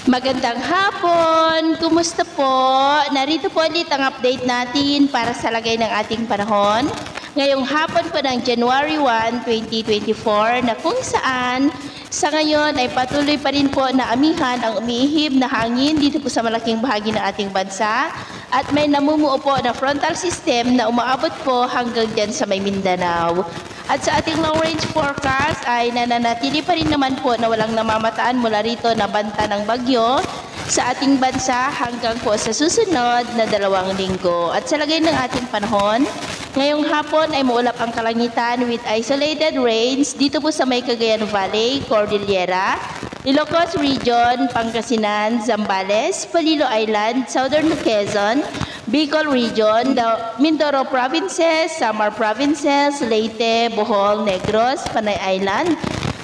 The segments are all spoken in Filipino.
Magandang hapon! Kumusta po? Narito po ulit ang update natin para sa lagay ng ating panahon. Ngayong hapon po ng January 1, 2024 na kung saan sa ngayon ay patuloy pa rin po na amihan ang umiihib na hangin dito po sa malaking bahagi ng ating bansa at may namumuo po na frontal system na umaabot po hanggang dyan sa may Mindanao. At sa ating long range forecast ay nananatili pa rin naman po na walang namamataan mula rito na banta ng bagyo sa ating bansa hanggang po sa susunod na 2 linggo. At sa lagay ng ating panahon, ngayong hapon ay maulap ang kalangitan with isolated rains dito po sa may Cagayan Valley, Cordillera, Ilocos Region, Pangasinan, Zambales, Palilo Island, Southern Quezon, Bicol Region, the Mindoro Provinces, Samar Provinces, Leyte, Bohol, Negros, Panay Island,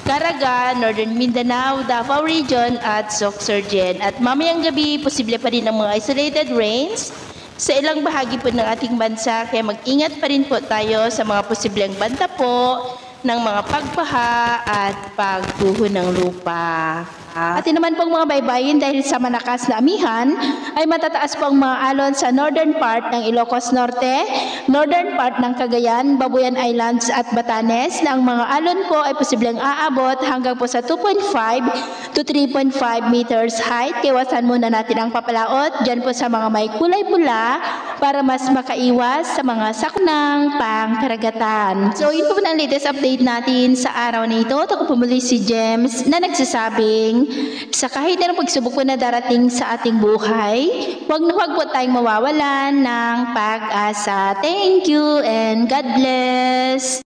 Caraga, Northern Mindanao, Davao Region at Sorsogon. At mamayang gabi, posible pa rin ang mga isolated rains sa ilang bahagi po ng ating bansa. Kaya mag-ingat pa rin po tayo sa mga posibleng banta po ng mga pagbaha at pagguho ng lupa. At naman pong mga baybayin dahil sa malakas na amihan ay matataas po ang mga alon sa northern part ng Ilocos Norte, northern part ng Cagayan, Babuyan Islands at Batanes na ang mga alon po ay posibleng aabot hanggang po sa 2.5 to 3.5 meters height. Iwasan muna natin ang papalaot dyan po sa mga may kulay pula para mas makaiwas sa mga sakunang pangkaragatan. So yun po ang latest update natin sa araw na ito. Ako po muli si James na nagsasabing sa kahit anong pagsubok po na darating sa ating buhay, huwag po tayong mawawalan ng pag-asa. Thank you and God bless!